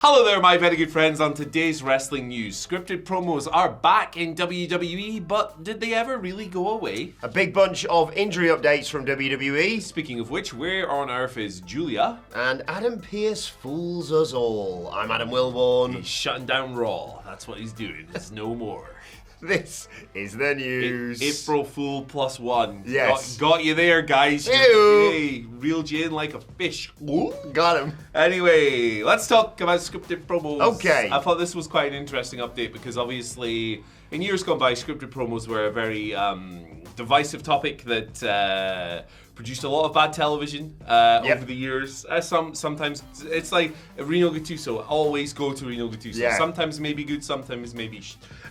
Hello there, my very good friends. On today's wrestling news, scripted promos are back in WWE, but did they ever really go away? A big bunch of injury updates from WWE. Speaking of which, where on earth is Giulia? And Adam Pearce fools us all. I'm Adam Wilborn. He's shutting down Raw. That's what he's doing. It's no more. This is the news. April Fool +1. Yes. Got you there, guys. Hey, reeled you in like a fish. Ooh. Got him. Anyway, let's talk about scripted promos. Okay. I thought this was quite an interesting update because obviously in years gone by, scripted promos were a very divisive topic that produced a lot of bad television over the years. Sometimes it's like Reno Gattuso. Always go to Reno Gattuso. Yeah. Sometimes maybe good, sometimes maybe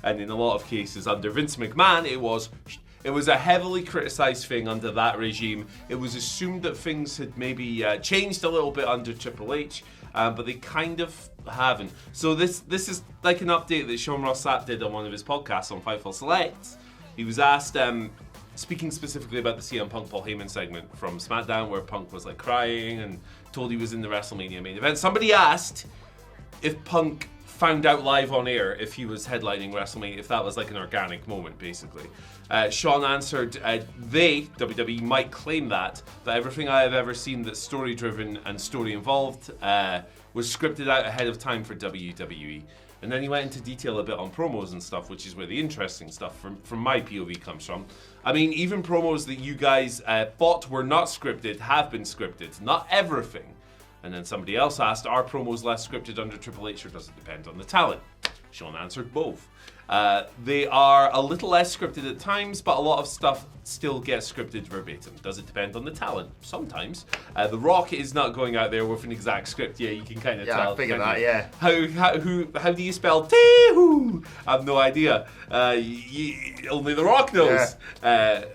and in a lot of cases under Vince McMahon, it was a heavily criticized thing under that regime. It was assumed that things had maybe changed a little bit under Triple H, but they kind of haven't. So this is like an update that Sean Ross Sapp did on one of his podcasts on Fightful Select. He was asked, speaking specifically about the CM Punk Paul Heyman segment from SmackDown, where Punk was like crying and told he was in the WrestleMania main event. Somebody asked if Punk found out live on air if he was headlining WrestleMania, if that was like an organic moment, basically. Sean answered, WWE might claim that, but everything I have ever seen that's story-driven and story-involved was scripted out ahead of time for WWE. And then he went into detail a bit on promos and stuff, which is where the interesting stuff from my POV comes from. I mean, even promos that you guys thought were not scripted have been scripted. Not everything. And then somebody else asked, are promos less scripted under Triple H or does it depend on the talent? Sean answered both. They are a little less scripted at times, but a lot of stuff still gets scripted verbatim. Does it depend on the talent? Sometimes. The Rock is not going out there with an exact script. Yeah, you can kind of tell. Yeah, I figured that, yeah. How do you spell T-hoo? I have no idea. Only The Rock knows. Yeah.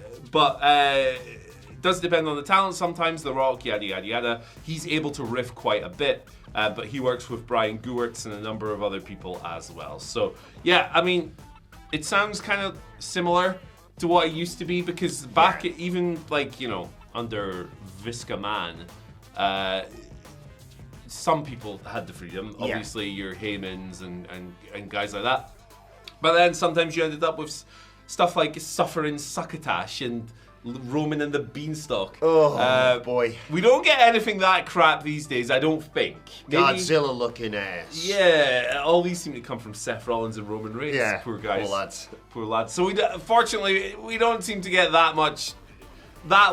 Does depend on the talent. Sometimes The Rock, yada, yada, yada. He's able to riff quite a bit, but he works with Brian Gewirtz and a number of other people as well. So, yeah, I mean, it sounds kind of similar to what it used to be because back, even like, you know, under Visca Man, some people had the freedom. Obviously, your Heymans and guys like that. But then sometimes you ended up with stuff like Suffering Succotash and Roman and the Beanstalk. Oh, boy. We don't get anything that crap these days, I don't think. Godzilla looking ass. Yeah, all these seem to come from Seth Rollins and Roman Reigns. Yeah, poor guys. Poor So lads. fortunately, we don't seem to get that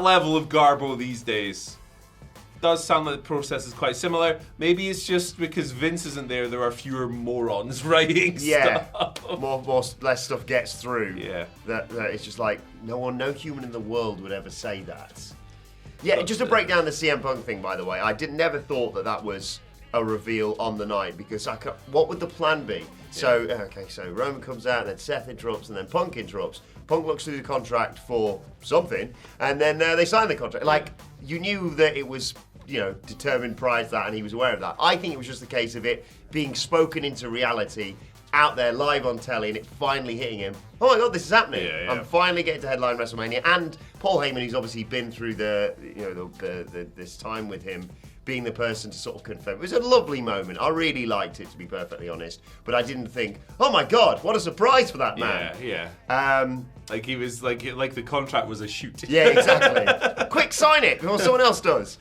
level of garbo these days. Does sound like the process is quite similar. Maybe it's just because Vince isn't there are fewer morons writing stuff. Less stuff gets through. Yeah. That it's just like, no human in the world would ever say that. Yeah, just to break down the CM Punk thing, by the way, I never thought that was a reveal on the night because what would the plan be? So Roman comes out, and then Seth interrupts, and then Punk interrupts. Punk looks through the contract for something, and then they sign the contract. Like, you knew that it was, determined prior to that, and he was aware of that. I think it was just a case of it being spoken into reality out there live on telly, and it finally hitting him. Oh my God, this is happening! Yeah. I'm finally getting to headline WrestleMania, and Paul Heyman, who's obviously been through this time with him, being the person to sort of confirm. It was a lovely moment. I really liked it, to be perfectly honest. But I didn't think, oh my God, what a surprise for that man. Yeah. Like he was like the contract was a shoot. Yeah, exactly. Quick, sign it before someone else does.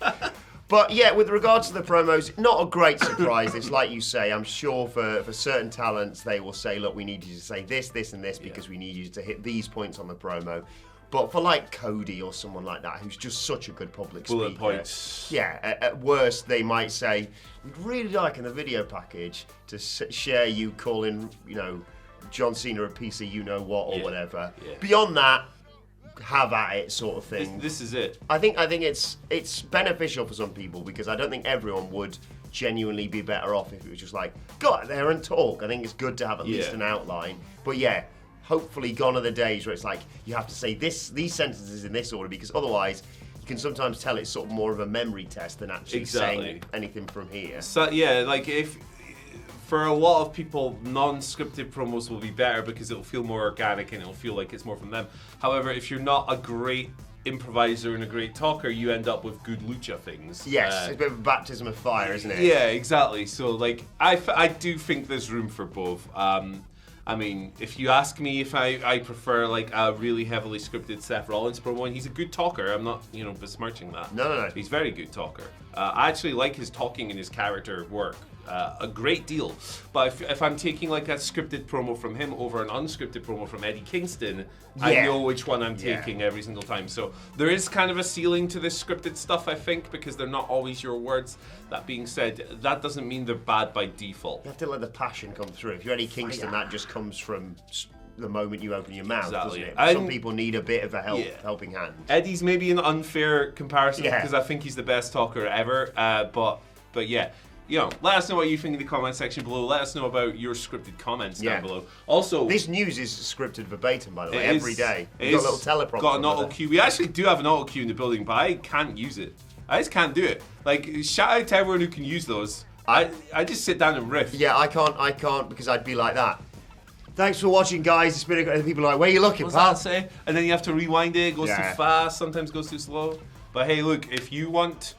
But yeah, with regards to the promos, not a great surprise. It's like you say, I'm sure for certain talents, they will say, look, we need you to say this, this, and this because we need you to hit these points on the promo. But for like Cody or someone like that, who's just such a good public speaker. Bullet points. Yeah, at worst, they might say, we'd really like in the video package to share you calling, John Cena a piece of you-know-what or whatever. Yeah. Beyond that, have at it sort of thing. This is it. I think it's beneficial for some people because I don't think everyone would genuinely be better off if it was just like, go out there and talk. I think it's good to have at least an outline. But yeah, hopefully gone are the days where it's like you have to say these sentences in this order because otherwise you can sometimes tell it's sort of more of a memory test than actually saying anything from here. So yeah, like if for a lot of people, non-scripted promos will be better because it'll feel more organic and it'll feel like it's more from them. However, if you're not a great improviser and a great talker, you end up with good lucha things. Yes, it's a bit of a baptism of fire, isn't it? Yeah, exactly. So, like, I do think there's room for both. I mean, if you ask me if I prefer, like, a really heavily scripted Seth Rollins promo, and he's a good talker, I'm not, besmirching that. No. He's a very good talker. I actually like his talking and his character work a great deal. But if I'm taking, like, a scripted promo from him over an unscripted promo from Eddie Kingston, I know which one I'm taking every single time. So there is kind of a ceiling to this scripted stuff, I think, because they're not always your words. That being said, that doesn't mean they're bad by default. You have to let the passion come through. If you're Eddie Kingston, that just comes from the moment you open your mouth, doesn't it? Some people need a bit of a helping hand. Eddie's maybe an unfair comparison because I think he's the best talker ever. But yeah. Let us know what you think in the comment section below. Let us know about your scripted comments down below. Also, this news is scripted verbatim, by the way, every day. We've got a little teleprompter. Got an auto cue. We actually do have an auto cue in the building, but I can't use it. I just can't do it. Like, shout out to everyone who can use those. I just sit down and riff. Yeah, I can't because I'd be like that. Thanks for watching, guys. It's been a good. People are like, where are you looking, What's pal? that say? And then you have to rewind it. It goes too fast. Sometimes goes too slow. But hey, look, if you want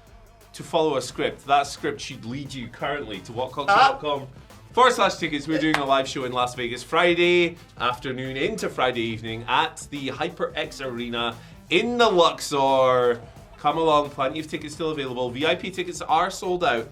to follow a script, that script should lead you currently to whatculture.com/tickets. We're doing a live show in Las Vegas Friday afternoon into Friday evening at the HyperX Arena in the Luxor. Come along, plenty of tickets still available. VIP tickets are sold out,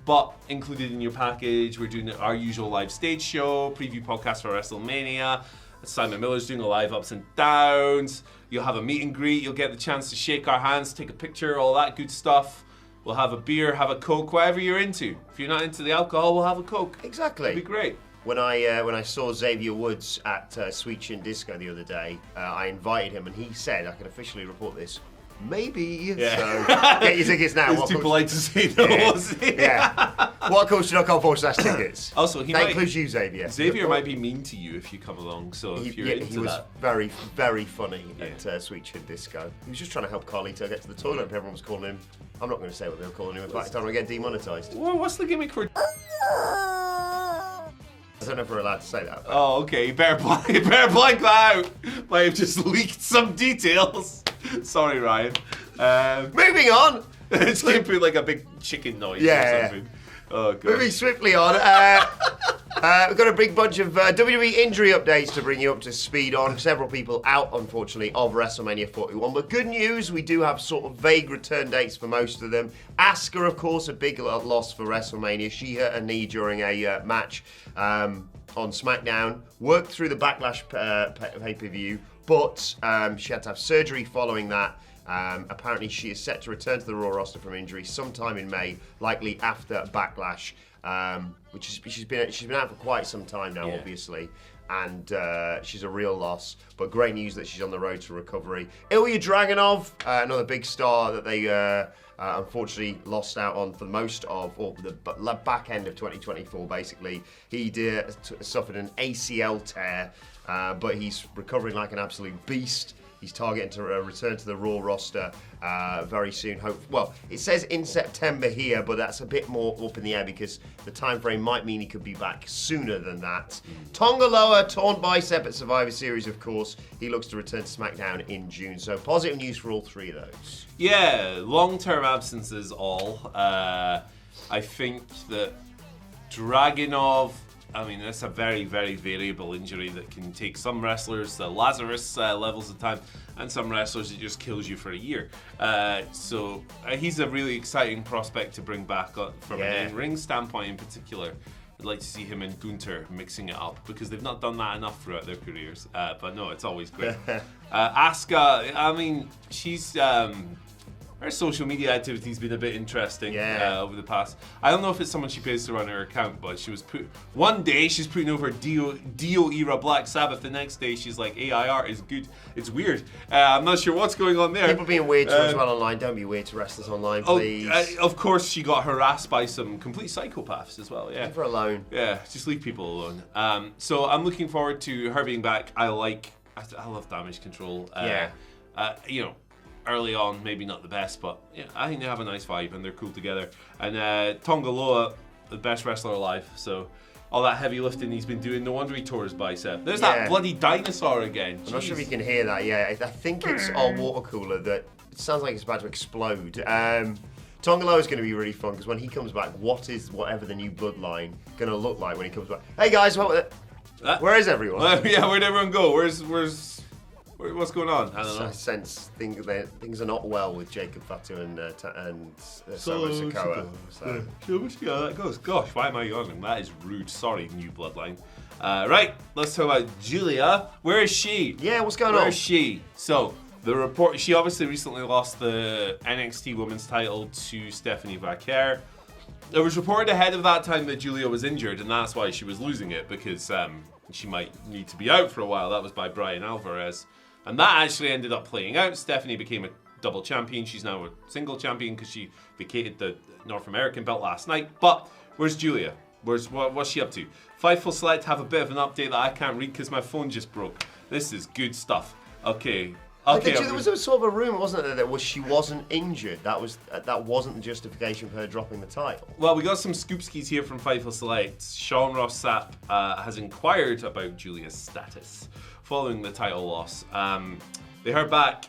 but included in your package, we're doing our usual live stage show, preview podcast for WrestleMania. Simon Miller's doing a live ups and downs. You'll have a meet and greet. You'll get the chance to shake our hands, take a picture, all that good stuff. We'll have a beer, have a Coke, whatever you're into. If you're not into the alcohol, we'll have a Coke. Exactly. It'd be great. When I saw Xavier Woods at Sweet Chin Disco the other day, I invited him, and he said, I can officially report this, maybe. Yeah. So get your tickets now. It's too polite to say no, was it? Yeah. WhatCulture.com/tickets. Also, that includes you, Xavier. Xavier might be mean to you if you come along, so if you're into he was that. very, very funny at Sweet Chin Disco. He was just trying to help Carlito get to the toilet, and everyone was calling him. I'm not going to say what they were calling him. In fact, I don't want to get demonetised. Well, what's the gimmick for? I don't know if we're allowed to say that. Oh, okay. You better blank that out. Might have just leaked some details. Sorry, Ryan. Moving on. It's going to put like a big chicken noise or something. Oh, God. Moving swiftly on. We've got a big bunch of WWE injury updates to bring you up to speed on. Several people out, unfortunately, of WrestleMania 41. But good news, we do have sort of vague return dates for most of them. Asuka, of course, a big loss for WrestleMania. She hurt her knee during a match on SmackDown. Worked through the Backlash pay-per-view, but she had to have surgery following that. Apparently, she is set to return to the Raw roster from injury sometime in May, likely after Backlash. She's been out for quite some time now, obviously, and she's a real loss. But great news that she's on the road to recovery. Ilya Dragunov, another big star that they unfortunately lost out on for most of, or the back end of 2024. Basically, he suffered an ACL tear, but he's recovering like an absolute beast. He's targeting to return to the Raw roster very soon. Well, it says in September here, but that's a bit more up in the air because the time frame might mean he could be back sooner than that. Tonga Loa, torn bicep at Survivor Series, of course. He looks to return to SmackDown in June. So positive news for all three of those. Yeah, long-term absences all. I think that Dragunov, I mean, that's a very, very variable injury that can take some wrestlers to Lazarus levels of time, and some wrestlers it just kills you for a year. So he's a really exciting prospect to bring back from an in-ring standpoint in particular. I'd like to see him and Gunther mixing it up because they've not done that enough throughout their careers. But no, it's always great. Asuka, I mean, she's... her social media activity's been a bit interesting over the past. I don't know if it's someone she pays to run her account, but she was one day she's putting over Dio era Black Sabbath. The next day she's like AIR is good. It's weird. I'm not sure what's going on there. People being weird to as well online. Don't be weird to wrestlers online, please. Of course, she got harassed by some complete psychopaths as well. Yeah. Leave her alone. Yeah, just leave people alone. So I'm looking forward to her being back. I love Damage Control. Early on, maybe not the best, but I think they have a nice vibe and they're cool together. And Tonga Loa, the best wrestler alive. So all that heavy lifting he's been doing, no wonder he tore his bicep. There's that bloody dinosaur again. I'm not sure if you can hear that. Yeah, I think it's our water cooler that it sounds like it's about to explode. Tongalo is going to be really fun because when he comes back, what is whatever the new bloodline going to look like when he comes back? Hey guys, where is everyone? Yeah, where'd everyone go? What's going on? I don't know. I sense things are not well with Jacob Fatu and Solo Sikoa. So we'll see how that goes. Gosh, why am I yawning? That is rude. Sorry, new bloodline. Right, let's talk about Giulia. Where is she? Yeah, what's going on? Where is she? So, the report, she obviously recently lost the NXT Women's title to Stephanie Vaquer. It was reported ahead of that time that Giulia was injured, and that's why she was losing it, because she might need to be out for a while. That was by Brian Alvarez. And that actually ended up playing out. Stephanie became a double champion. She's now a single champion because she vacated the North American belt last night. But where's Giulia? What's she up to? Fightful Select have a bit of an update that I can't read because my phone just broke. This is good stuff. Okay. There was a sort of a rumor, wasn't there, that she wasn't injured. That wasn't the justification for her dropping the title. Well, we got some scoopskis here from Fightful Select. Sean Ross Sapp has inquired about Giulia's status following the title loss. They heard back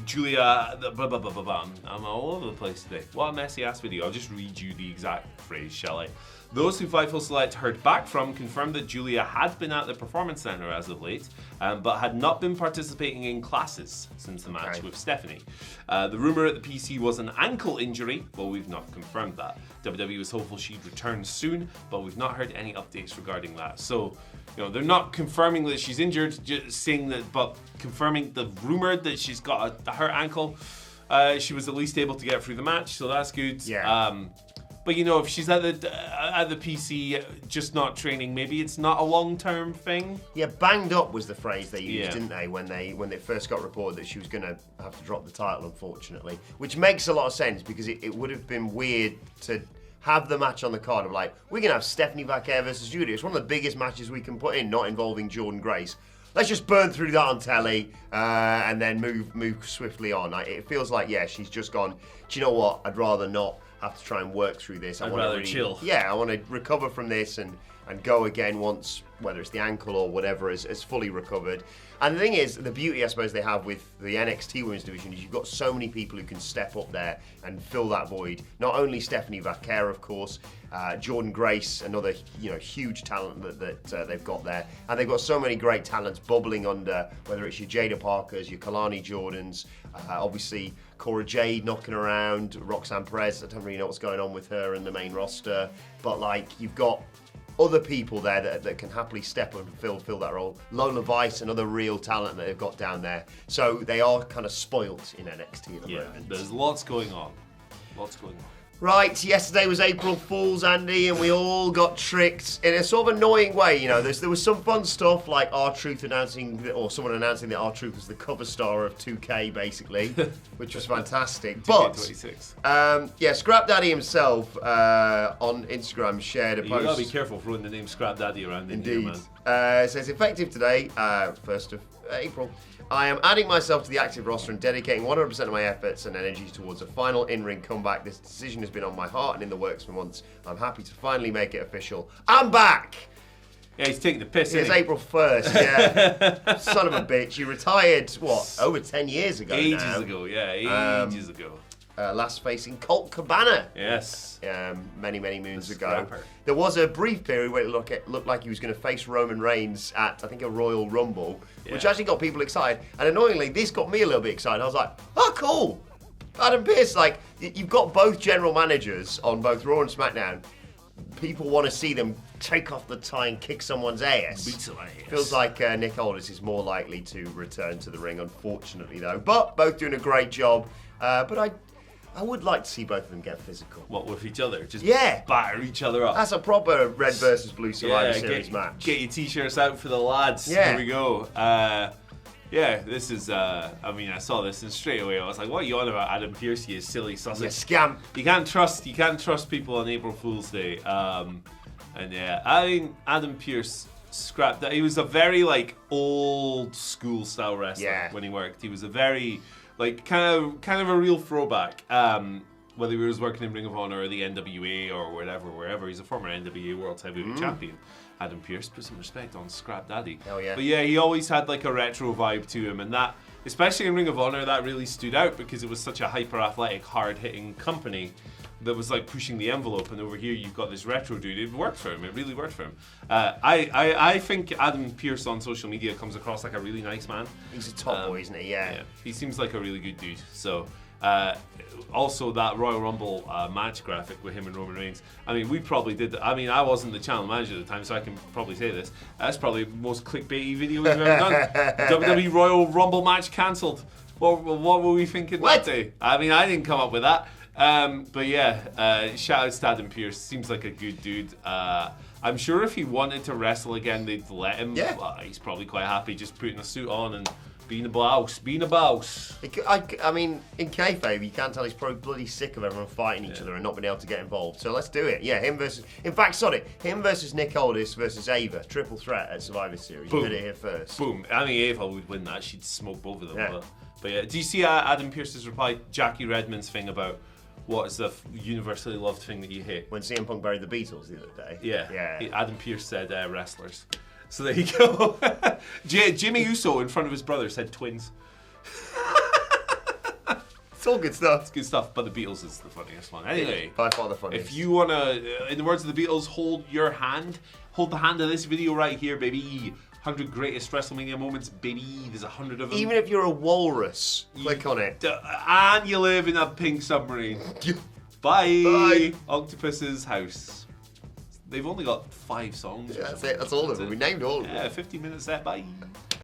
Giulia. I'm all over the place today. What a messy ass video. I'll just read you the exact phrase, shall I? Those who Fightful Select heard back from confirmed that Giulia had been at the Performance Center as of late, but had not been participating in classes since the match with Stephanie. The rumor at the PC was an ankle injury, but we've not confirmed that. WWE was hopeful she'd return soon, but we've not heard any updates regarding that. So, they're not confirming that she's injured, just saying that, but confirming the rumor that she's got a hurt ankle. She was at least able to get through the match, so that's good. Yeah. But if she's at the PC just not training, maybe it's not a long-term thing. Yeah, banged up was the phrase they used, didn't they, when they first got reported that she was going to have to drop the title, unfortunately. Which makes a lot of sense because it would have been weird to have the match on the card of like, we're going to have Stephanie Vaquer versus Giulia. It's one of the biggest matches we can put in, not involving Jordan Grace. Let's just burn through that on telly and then move swiftly on. It feels like, she's just gone, do you know what, I'd rather not have to try and work through this. I'd rather chill. Yeah, I want to recover from this and go again once, whether it's the ankle or whatever, is fully recovered. And the thing is, the beauty I suppose they have with the NXT Women's Division is you've got so many people who can step up there and fill that void. Not only Stephanie Vaquer, of course, Jordan Grace, another huge talent that they've got there. And they've got so many great talents bubbling under, whether it's your Jada Parkers, your Kalani Jordans, obviously Cora Jade knocking around, Roxanne Perez, I don't really know what's going on with her in the main roster, but you've got other people there that can happily step up and fill that role. Lola Vice, another real talent that they've got down there. So they are kind of spoilt in NXT at the moment. There's lots going on. Right, yesterday was April Fool's, Andy, and we all got tricked in a sort of annoying way. There was some fun stuff like R-Truth announcing, or someone announcing that R-Truth was the cover star of 2K, basically, which was fantastic. But, 26. Scrap Daddy himself on Instagram shared a post. You gotta be careful throwing the name Scrap Daddy around. Indeed. It says, effective today, 1st of April. I am adding myself to the active roster and dedicating 100% of my efforts and energy towards a final in-ring comeback. This decision has been on my heart and in the works for months. I'm happy to finally make it official. I'm back! Yeah, he's taking the piss, It's April 1st, yeah. Son of a bitch. You retired, over 10 years ago Ages now. ago. Last facing Colt Cabana. Yes. Many moons ago. Scrapper. There was a brief period where it looked like he was going to face Roman Reigns at, I think, a Royal Rumble, which actually got people excited. And annoyingly, this got me a little bit excited. I was like, oh, cool. Adam Pearce, you've got both general managers on both Raw and SmackDown. People want to see them take off the tie and kick someone's ass. Beat some ass. Feels like Nick Aldis is more likely to return to the ring, unfortunately, though. But both doing a great job. But I would like to see both of them get physical. What, with each other? Just batter each other up. That's a proper red versus blue Survivor Series match. Get your t-shirts out for the lads. Yeah. Here we go. This is, I saw this and straight away I was like, what are you on about, Adam Pearce, you silly sausage? You scamp. You can't trust people on April Fool's Day. Adam Pearce scrapped that. He was a very, old school style wrestler when he worked. He was a very... kind of a real throwback. whether he was working in Ring of Honor or the NWA or wherever. He's a former NWA World Heavyweight Champion. Adam Pearce, put some respect on Scrap Daddy. Hell yeah. But yeah, he always had like a retro vibe to him, and that, especially in Ring of Honor, that really stood out because it was such a hyper athletic, hard hitting company that was like pushing the envelope. And over here, you've got this retro dude. It worked for him. It really worked for him. I think Adam Pearce on social media comes across like a really nice man. He's a top boy, isn't he? Yeah. He seems like a really good dude. So. Also, that Royal Rumble match graphic with him and Roman Reigns. I mean, we probably did. I mean, I wasn't the channel manager at the time, so I can probably say this. That's probably the most clickbaity video we've ever done. WWE Royal Rumble match cancelled. What were we thinking that day? I mean, I didn't come up with that. But yeah, shout out to Adam Pearce. Seems like a good dude. I'm sure if he wanted to wrestle again, they'd let him. Yeah. He's probably quite happy just putting a suit on and being a boss. I mean, in kayfabe, you can't tell he's probably bloody sick of everyone fighting each other and not being able to get involved. So let's do it. Yeah, him versus... In fact, him versus Nick Aldis versus Ava. Triple threat at Survivor Series. Boom. You heard it here first. Boom. I mean, Ava would win that. She'd smoke both of them. Yeah. But yeah, do you see Adam Pearce's reply? Jackie Redmond's thing about what is the universally loved thing that you hate? When CM Punk buried the Beatles the other day. Yeah. Adam Pearce said wrestlers. So there you go. Jimmy Uso in front of his brother said twins. It's all good stuff. It's good stuff, but the Beatles is the funniest one. Anyway, by far the funniest. If you want to, in the words of the Beatles, hold the hand of this video right here, baby. 100 greatest WrestleMania moments, baby. There's 100 of them. Even if you're a walrus, click on it. And you live in a pink submarine. Bye. Octopus's house. They've only got 5 songs. Yeah, that's it. That's all of them. We named all of them. Yeah, 50 minutes set. Bye.